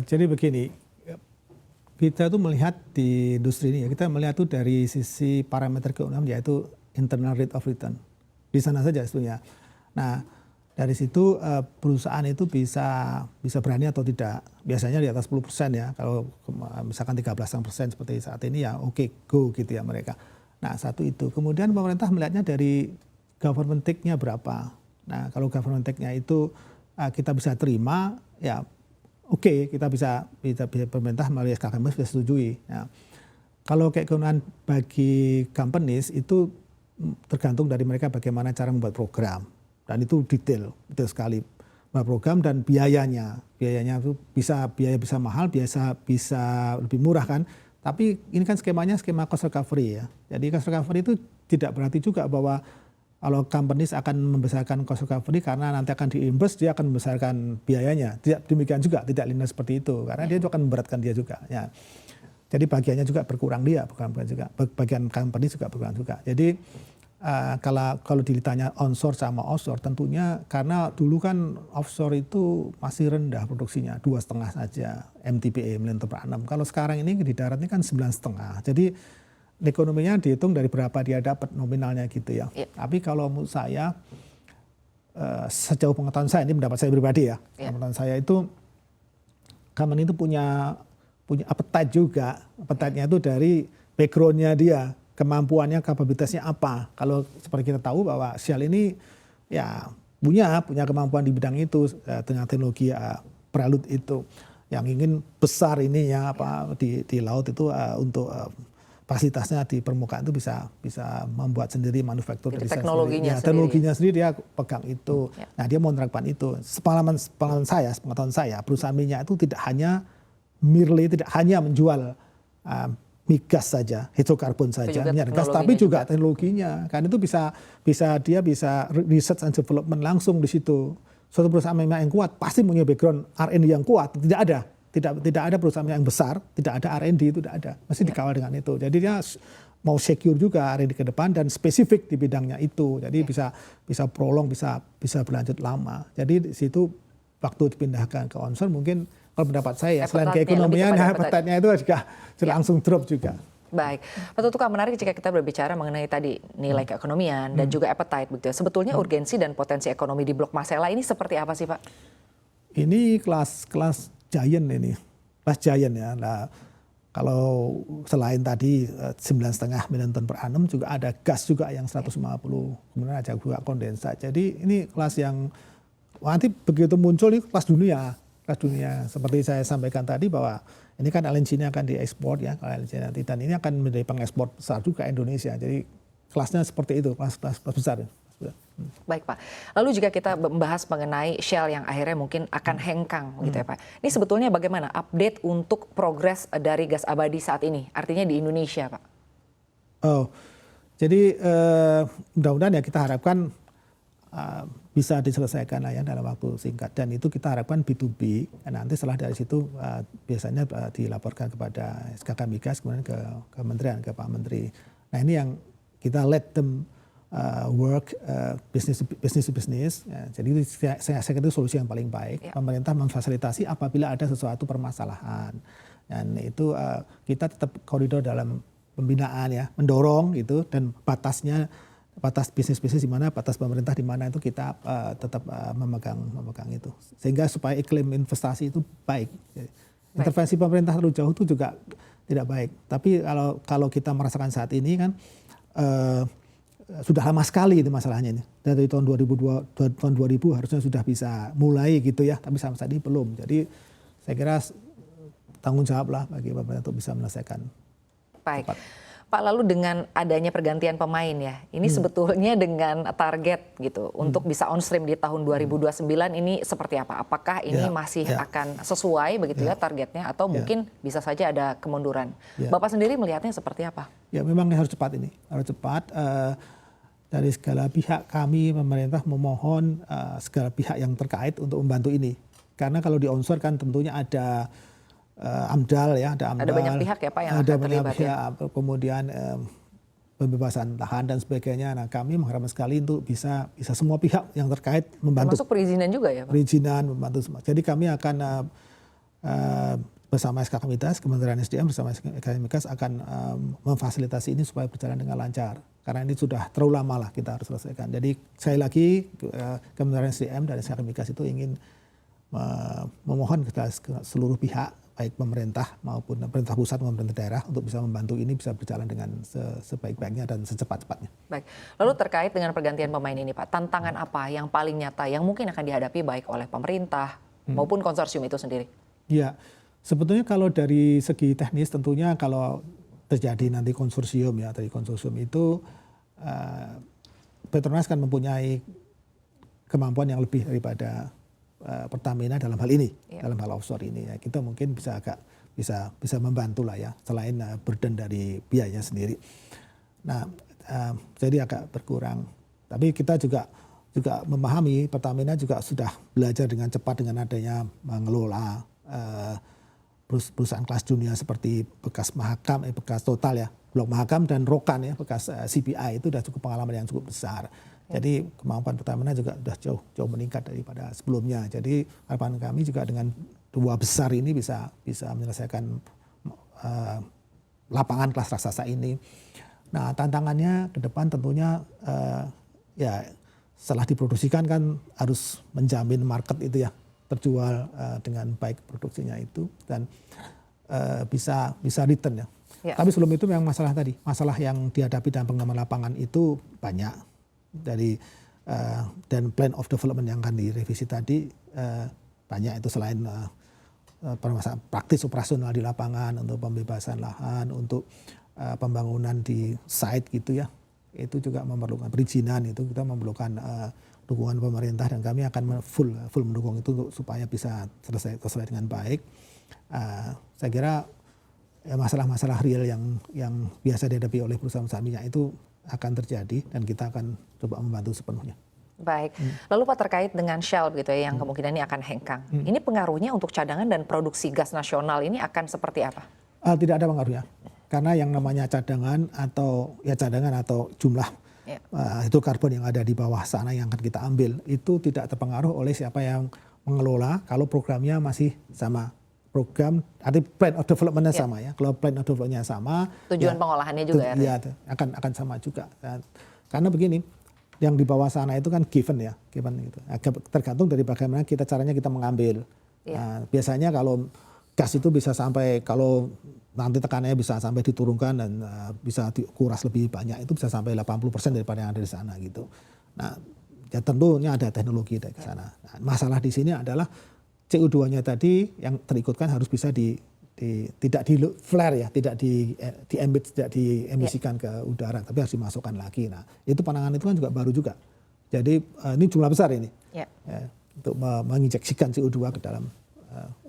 Jadi begini, kita tuh melihat di industri ini ya, kita melihat tuh dari sisi parameter keuangan yaitu internal rate of return. Di sana saja sebetulnya. Nah, dari situ perusahaan itu bisa berani atau tidak. Biasanya di atas 10% ya. Kalau misalkan 13% seperti saat ini ya oke, go gitu ya mereka. Nah, satu itu. Kemudian pemerintah melihatnya dari government take-nya berapa. Nah, kalau government take-nya itu kita bisa terima ya oke, kita bisa pemerintah melalui SKKM bisa setujui. Nah, kalau kayak keuntungan bagi companies itu tergantung dari mereka bagaimana cara membuat program. Dan itu detail sekali. Membuat program dan biayanya itu biaya bisa mahal, bisa lebih murah kan. Tapi ini kan skemanya skema cost recovery ya. Jadi cost recovery itu tidak berarti juga bahwa kalau companies akan membesarkan cost recovery karena nanti akan diimbas dia akan membesarkan biayanya. Tidak demikian juga, tidak linear seperti itu. Karena dia itu akan memberatkan dia juga. Ya. Jadi bagiannya juga berkurang dia, bukan juga. Bagian company juga berkurang juga. Jadi kalau ditanya onshore sama offshore tentunya karena dulu kan offshore itu masih rendah produksinya 2,5 saja MTPA million ton per annum. Kalau sekarang ini di darat ini kan 9,5. Jadi ekonominya dihitung dari berapa dia dapat nominalnya gitu ya. Tapi kalau menurut saya sejauh pengetahuan saya, ini pendapat saya pribadi ya. Pengetahuan saya itu company itu punya appetite juga. Appetite-nya itu dari background-nya dia. Kemampuannya, kapabilitasnya apa. Kalau seperti kita tahu bahwa Shell ini ya punya kemampuan di bidang itu dengan teknologi prelude itu yang ingin besar ini ya di laut itu untuk fasilitasnya di permukaan itu bisa membuat sendiri manufaktur dari teknologinya sendiri dia pegang itu. Nah dia mau menerapkan itu. Pengetahuan saya perusahaan minyak itu tidak hanya menjual migas saja, hidrokarbon saja, minyak gas, tapi juga teknologinya. Kan itu bisa research and development langsung di situ. Suatu perusahaan minyak yang kuat pasti punya background R&D yang kuat. Tidak ada perusahaan minyak yang besar, tidak ada R&D itu tidak ada. Mesti dikawal dengan itu. Jadi dia mau secure juga R&D ke depan dan spesifik di bidangnya itu. Jadi bisa prolong, bisa berlanjut lama. Jadi di situ waktu dipindahkan ke onshore mungkin kalau pendapat saya selain keekonomian appetite-nya itu juga langsung drop juga. Baik, Pak Tutuka, menarik jika kita berbicara mengenai tadi nilai keekonomian dan juga appetite begitu. Sebetulnya urgensi dan potensi ekonomi di Blok Masela ini seperti apa sih Pak? Ini kelas giant ini, kelas giant ya. Nah, kalau selain tadi 9,5 million ton per annum juga ada gas juga yang 150, kemudian ada juga kondensat. Jadi ini kelas yang nanti begitu muncul ini kelas dunia seperti saya sampaikan tadi bahwa ini kan LNG ini akan diekspor ya LNG nanti dan ini akan menjadi pengekspor besar juga Indonesia. Jadi kelasnya seperti itu, kelas besar. Baik Pak. Lalu jika kita membahas mengenai Shell yang akhirnya mungkin akan hengkang gitu ya Pak. Ini sebetulnya bagaimana update untuk progres dari gas abadi saat ini? Artinya di Indonesia Pak. Jadi mudah-mudahan ya kita harapkan bisa diselesaikan lah ya dalam waktu singkat dan itu kita harapkan B2B nanti setelah dari situ biasanya dilaporkan kepada SKK Migas kemudian ke kementerian ke Pak Menteri. Nah ini yang kita let them work business to business. Ya, jadi saya kira itu solusi yang paling baik. Pemerintah memfasilitasi apabila ada sesuatu permasalahan dan itu kita tetap koridor dalam pembinaan ya mendorong gitu dan batas bisnis di mana, batas pemerintah di mana itu kita tetap memegang itu. Sehingga supaya iklim investasi itu baik. Intervensi pemerintah terlalu jauh itu juga tidak baik. Tapi kalau kita merasakan saat ini kan sudah lama sekali itu masalahnya ini. Dari tahun 2000 harusnya sudah bisa mulai gitu ya, tapi sampai saat ini belum. Jadi saya kira tanggung jawab lah bagi pemerintah untuk bisa menyelesaikan. Baik. Pak, lalu dengan adanya pergantian pemain ya, ini sebetulnya dengan target gitu untuk bisa on stream di tahun 2029 ini seperti apa? Apakah ini masih akan sesuai begitu ya targetnya atau mungkin bisa saja ada kemunduran? Bapak sendiri melihatnya seperti apa? Ya memang harus cepat ini, harus cepat. Dari segala pihak kami pemerintah memohon segala pihak yang terkait untuk membantu ini. Karena kalau di onshore kan tentunya ada AMDAL ya, ada banyak pihak ya Pak yang ada akan banyak terlibat pihak, kemudian pembebasan lahan dan sebagainya. Nah kami mengharapkan sekali untuk bisa semua pihak yang terkait membantu. Termasuk perizinan juga ya Pak? Perizinan membantu semua. Jadi kami akan bersama SK Migas, Kementerian SDM bersama SK Migas akan memfasilitasi ini supaya berjalan dengan lancar. Karena ini sudah terlalu lama lah kita harus selesaikan. Jadi sekali lagi Kementerian SDM dan SK Migas itu ingin memohon ke seluruh pihak, baik pemerintah maupun pemerintah pusat maupun pemerintah daerah untuk bisa membantu ini bisa berjalan dengan sebaik-baiknya dan secepat-cepatnya. Baik, lalu terkait dengan pergantian pemain ini Pak, tantangan apa yang paling nyata yang mungkin akan dihadapi baik oleh pemerintah maupun konsorsium itu sendiri? Ya, sebetulnya kalau dari segi teknis tentunya kalau terjadi nanti konsorsium ya, dari konsorsium itu Petronas kan mempunyai kemampuan yang lebih daripada Pertamina dalam hal ini, dalam hal offshore ini ya, kita mungkin bisa membantu lah ya, selain burden dari biaya sendiri. Nah, jadi agak berkurang. Tapi kita juga memahami Pertamina juga sudah belajar dengan cepat dengan adanya mengelola perusahaan kelas dunia seperti bekas Mahakam, bekas Total ya, Blok Mahakam dan Rokan ya, bekas CPI itu sudah cukup pengalaman yang cukup besar. Jadi kemampuan Pertamina juga sudah jauh meningkat daripada sebelumnya. Jadi harapan kami juga dengan dua besar ini bisa menyelesaikan lapangan kelas raksasa ini. Nah tantangannya ke depan tentunya ya setelah diproduksikan kan harus menjamin market itu ya terjual dengan baik produksinya itu dan bisa return ya. Tapi sebelum itu memang masalah yang dihadapi dalam pengembangan lapangan itu banyak. Dan plan of development yang akan direvisi tadi banyak itu selain permasalahan praktis operasional di lapangan untuk pembebasan lahan, untuk pembangunan di site gitu ya, itu juga memerlukan perizinan, itu kita memerlukan dukungan pemerintah dan kami akan full mendukung itu untuk supaya bisa selesai dengan baik. Saya kira masalah-masalah real yang biasa dihadapi oleh perusahaan minyak itu akan terjadi dan kita akan coba membantu sepenuhnya. Baik, lalu Pak terkait dengan Shell gitu ya yang kemungkinan ini akan hengkang. Ini pengaruhnya untuk cadangan dan produksi gas nasional ini akan seperti apa? Tidak ada pengaruhnya, karena yang namanya cadangan atau jumlah itu karbon yang ada di bawah sana yang akan kita ambil itu tidak terpengaruh oleh siapa yang mengelola kalau programnya masih sama. Program, arti plan of development-nya sama ya. Kalau plan of development-nya sama, tujuan pengolahannya juga ya akan sama juga. Karena begini, yang di bawah sana itu kan given gitu. Tergantung dari bagaimana caranya kita mengambil. Biasanya kalau gas itu bisa sampai, kalau nanti tekanannya bisa sampai diturunkan dan bisa dikuras lebih banyak, itu bisa sampai 80% daripada yang ada di sana gitu. Nah, ya tentunya ada teknologi dari sana. Nah, masalah di sini adalah CO2-nya tadi yang terikutkan harus bisa tidak di flare ya, tidak diemisikan ke udara, tapi harus dimasukkan lagi. Nah, itu pandangan itu kan juga baru juga. Jadi ini jumlah besar ini untuk menginjeksikan CO2 ke dalam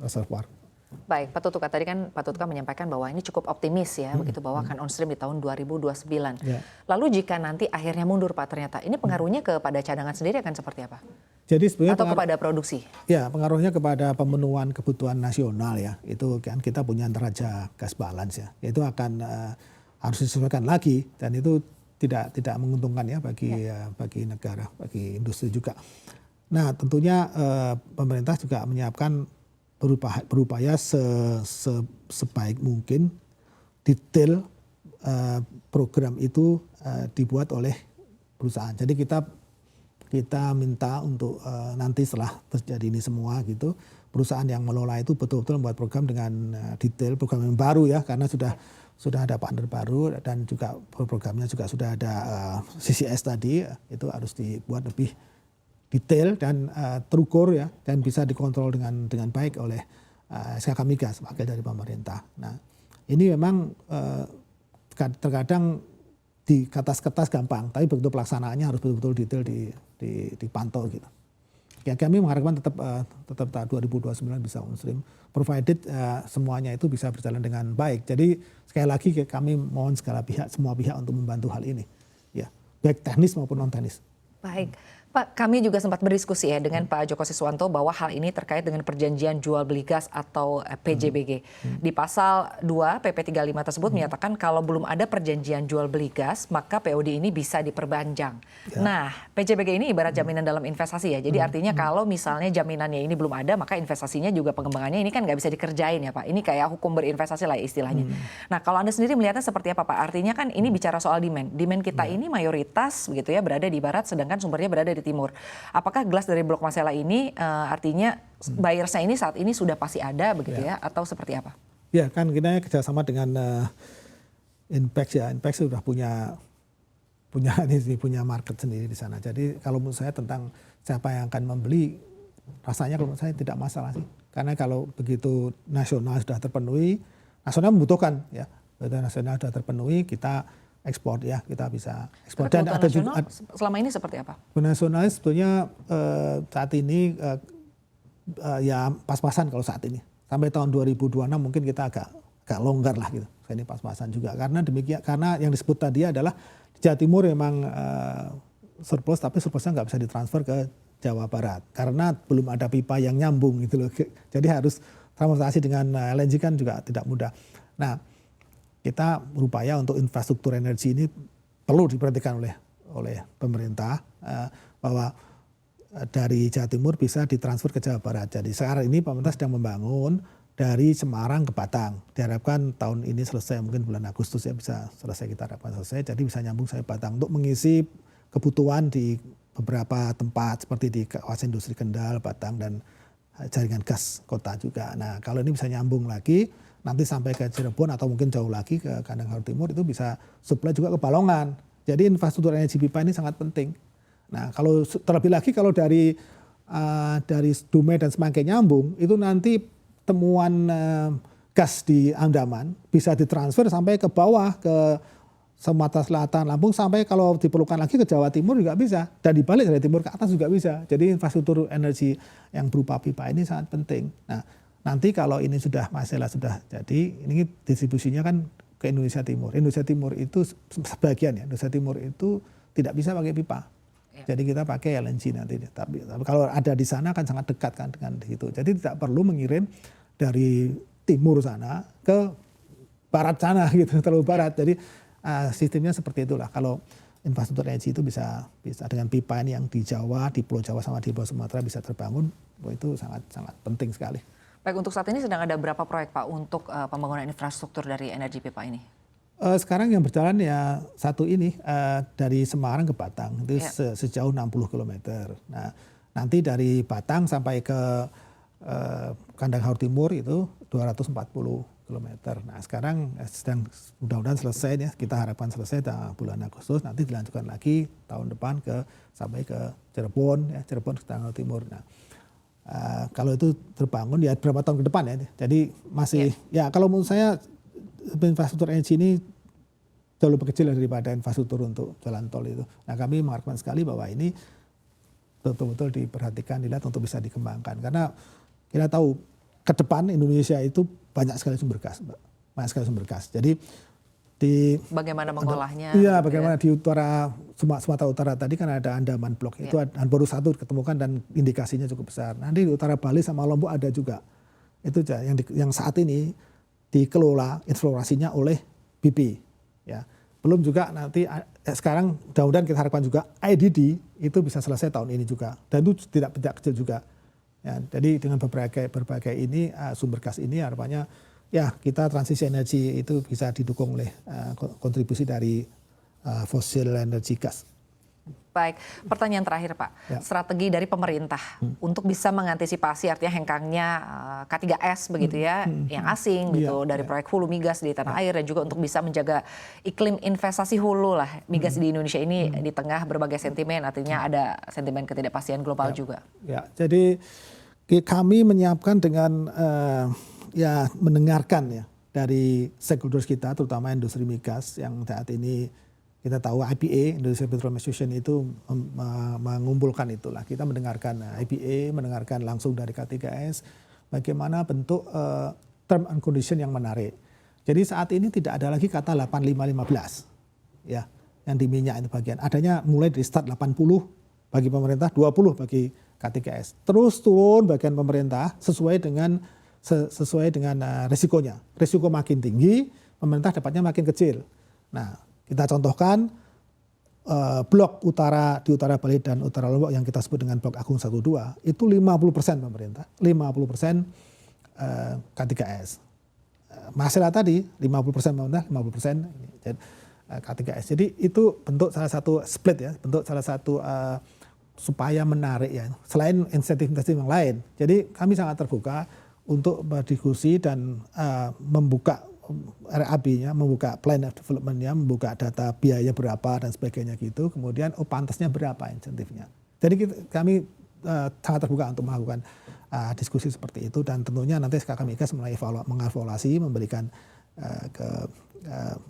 reservoir. Baik, Pak Tutuka, tadi kan Pak Tutuka menyampaikan bahwa ini cukup optimis ya, begitu bahwa akan on stream di tahun 2029. Lalu jika nanti akhirnya mundur Pak, ternyata ini pengaruhnya kepada cadangan sendiri akan seperti apa? Jadi sebenarnya atau kepada produksi? Ya, pengaruhnya kepada pemenuhan kebutuhan nasional ya. Itu kan kita punya neraca gas balance ya. Itu akan harus disesuaikan lagi dan itu tidak menguntungkan ya bagi negara, bagi industri juga. Nah, tentunya pemerintah juga menyiapkan berupaya sebaik mungkin detail program itu dibuat oleh perusahaan. Jadi kita minta untuk nanti setelah terjadi ini semua gitu, perusahaan yang mengelola itu betul-betul membuat program dengan detail, program yang baru ya, karena sudah ada partner baru dan juga programnya juga sudah ada CCS tadi, itu harus dibuat lebih detail dan terukur ya, dan bisa dikontrol dengan baik oleh SK Migas sebagai dari pemerintah. Nah, ini memang terkadang di kertas-kertas gampang, tapi begitu pelaksanaannya harus betul-betul detail dipantau gitu. Ya, kami mengharapkan tetap 2029 bisa on stream, provided semuanya itu bisa berjalan dengan baik. Jadi sekali lagi kami mohon semua pihak untuk membantu hal ini, ya, baik teknis maupun non teknis. Baik, Pak, kami juga sempat berdiskusi ya dengan Pak Joko Siswanto bahwa hal ini terkait dengan perjanjian jual beli gas atau PJBG. Di pasal 2 PP 35 tersebut menyatakan kalau belum ada perjanjian jual beli gas, maka POD ini bisa diperpanjang. Nah, PJBG ini ibarat jaminan dalam investasi ya. Jadi artinya kalau misalnya jaminannya ini belum ada, maka investasinya juga pengembangannya ini kan nggak bisa dikerjain ya Pak. Ini kayak hukum berinvestasi lah istilahnya. Nah, kalau Anda sendiri melihatnya seperti apa Pak? Artinya kan ini bicara soal demand. Demand kita ini mayoritas begitu ya berada di barat, sedangkan sumbernya berada di timur. Apakah gelas dari Blok Masela ini artinya buyersnya ini saat ini sudah pasti ada begitu ya atau seperti apa? Ya kan kita kerjasama dengan Inpex ya. Inpex sudah punya market sendiri di sana. Jadi kalau menurut saya tentang siapa yang akan membeli, rasanya kalau menurut saya tidak masalah sih. Karena kalau begitu nasional sudah terpenuhi, nasional membutuhkan ya. Nasional sudah terpenuhi, kita ekspor ya, kita bisa ekspor. Dan ada juga selama ini seperti apa? Nasional sebetulnya saat ini ya pas-pasan kalau saat ini. Sampai tahun 2026 mungkin kita agak longgar lah gitu. Ini pas-pasan juga karena yang disebut tadi adalah Jawa Timur memang surplus, tapi surplusnya nggak bisa ditransfer ke Jawa Barat karena belum ada pipa yang nyambung gitu loh. Jadi harus transportasi dengan LNG kan juga tidak mudah. Nah, kita berupaya untuk infrastruktur energi ini perlu diperhatikan oleh pemerintah bahwa dari Jawa Timur bisa ditransfer ke Jawa Barat. Jadi sekarang ini pemerintah sedang membangun dari Semarang ke Batang. Diharapkan tahun ini selesai, mungkin bulan Agustus ya bisa selesai, kita harapkan selesai. Jadi bisa nyambung sampai Batang untuk mengisi kebutuhan di beberapa tempat seperti di kawasan industri Kendal, Batang, dan jaringan gas kota juga. Nah kalau ini bisa nyambung lagi, nanti sampai ke Cirebon atau mungkin jauh lagi ke Kandang Haur Timur itu bisa supply juga ke Balongan. Jadi infrastruktur energi pipa ini sangat penting. Nah kalau terlebih lagi kalau dari Dumai dan Semanggi nyambung, itu nanti temuan gas di Andaman bisa ditransfer sampai ke bawah ke Sumatera Selatan, Lampung, sampai kalau diperlukan lagi ke Jawa Timur juga bisa. Dan dibalik dari timur ke atas juga bisa. Jadi infrastruktur energi yang berupa pipa ini sangat penting. Nah, nanti kalau ini Masela sudah jadi, ini distribusinya kan ke Indonesia Timur. Indonesia Timur itu sebagian ya, Indonesia Timur itu tidak bisa pakai pipa. Jadi kita pakai LNG nanti. Tapi kalau ada di sana kan sangat dekat kan dengan itu. Jadi tidak perlu mengirim dari timur sana ke barat sana gitu, terlalu barat. Jadi sistemnya seperti itulah. Kalau infrastruktur energi itu bisa dengan pipa ini yang di Jawa, di Pulau Jawa sama di Pulau Sumatera bisa terbangun, itu sangat penting sekali. Baik, untuk saat ini sedang ada berapa proyek Pak untuk pembangunan infrastruktur dari energi pipa ini? Sekarang yang berjalan ya satu ini dari Semarang ke Batang itu sejauh 60 km. Nah nanti dari Batang sampai ke Kandang Haur Timur itu 240 km. Nah sekarang sedang mudah-mudahan selesai ya, kita harapkan selesai bulan Agustus, nanti dilanjutkan lagi tahun depan sampai ke Cirebon ya, Cirebon ke Kandang Haur Timur. Nah kalau itu terbangun ya berapa tahun ke depan ya. Jadi masih ya kalau menurut saya infrastruktur energi ini jauh lebih kecil daripada infrastruktur untuk jalan tol itu. Nah kami mengharapkan sekali bahwa ini betul-betul diperhatikan, dilihat untuk bisa dikembangkan. Karena kita tahu ke depan Indonesia itu banyak sekali sumber gas. Banyak sekali sumber gas. Jadi bagaimana mengolahnya? Iya, bagaimana di Sumatera Utara tadi kan ada Andaman Blok. Itu baru satu ketemukan dan indikasinya cukup besar. Nanti di utara Bali sama Lombok ada juga. Itu yang saat ini dikelola eksplorasinya oleh BP. Ya, belum juga nanti sekarang mudah-mudahan kita harapkan juga IDD itu bisa selesai tahun ini juga, dan itu tidak kecil juga. Ya, jadi dengan berbagai ini sumber gas ini harapannya ya kita transisi energi itu bisa didukung oleh kontribusi dari fosil energi gas. Baik, pertanyaan terakhir Pak, strategi dari pemerintah untuk bisa mengantisipasi artinya hengkangnya K3S begitu ya, yang asing gitu dari proyek hulu migas di tanah air, dan juga untuk bisa menjaga iklim investasi hulu lah migas di Indonesia ini di tengah berbagai sentimen, artinya ada sentimen ketidakpastian global juga. Ya, jadi kami menyiapkan dengan mendengarkan ya dari stakeholders kita, terutama industri migas yang saat ini. Kita tahu IPA, Indonesia Petroleum Association itu mengumpulkan itulah. Kita mendengarkan IPA, mendengarkan langsung dari K3S, bagaimana bentuk term and condition yang menarik. Jadi saat ini tidak ada lagi kata 85-15, ya, yang di minyak itu bagian. Adanya mulai dari start 80 bagi pemerintah, 20 bagi KTKS. Terus turun bagian pemerintah sesuai dengan risikonya. Risiko makin tinggi, pemerintah dapatnya makin kecil. Nah, kita contohkan blok utara di utara Bali dan utara Lombok yang kita sebut dengan blok Agung 1-2 itu 50% pemerintah, 50% KTKS. Masalah tadi 50% pemerintah, 50% KTKS. Jadi itu bentuk salah satu split ya, bentuk salah satu supaya menarik ya, selain insentif-insentif yang lain. Jadi kami sangat terbuka untuk berdiskusi dan membuka RAB-nya, membuka plan of development-nya, membuka data biaya berapa dan sebagainya gitu. Kemudian pantasnya berapa insentifnya. Jadi kami sangat terbuka untuk melakukan diskusi seperti itu, dan tentunya nanti SKK Migas mulai mengevaluasi, memberikan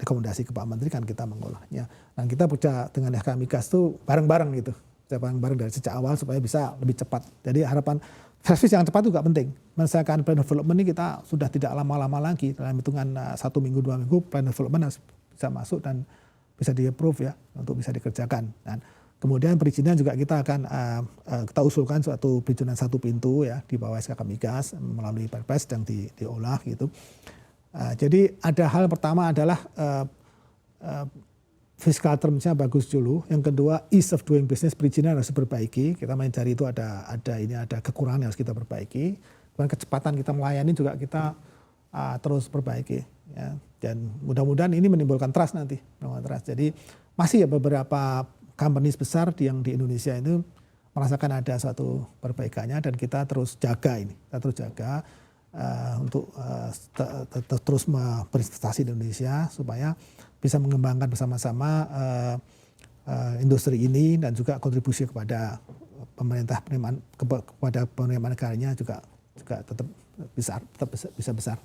rekomendasi ke Pak Menteri, kan kita mengolahnya. Dan kita bekerja dengan SKK Migas itu bareng-bareng gitu. Bareng-bareng dari sejak awal supaya bisa lebih cepat. Jadi harapan servis yang cepat juga penting. Misalkan plan development ini kita sudah tidak lama-lama lagi, dalam hitungan 1 minggu 2 minggu plan development harus bisa masuk dan bisa di-approve ya untuk bisa dikerjakan. Dan kemudian perizinan juga kita akan kita usulkan suatu perizinan 1 pintu ya di bawah SKK Migas melalui Perpres yang diolah gitu. Jadi ada hal pertama adalah fiscal terms-nya bagus dulu. Yang kedua, ease of doing business, perizinan harus diperbaiki. Kita mencari itu ada kekurangan yang harus kita perbaiki. Kemudian kecepatan kita melayani juga kita terus perbaiki. Ya. Dan mudah-mudahan ini menimbulkan trust nanti. Jadi masih ya beberapa companies besar yang di Indonesia itu merasakan ada suatu perbaikannya, dan kita terus jaga ini. Kita terus jaga untuk terus berinvestasi di Indonesia supaya bisa mengembangkan bersama-sama industri ini, dan juga kontribusi kepada pemerintah kepada penerimaan negaranya juga tetap bisa besar.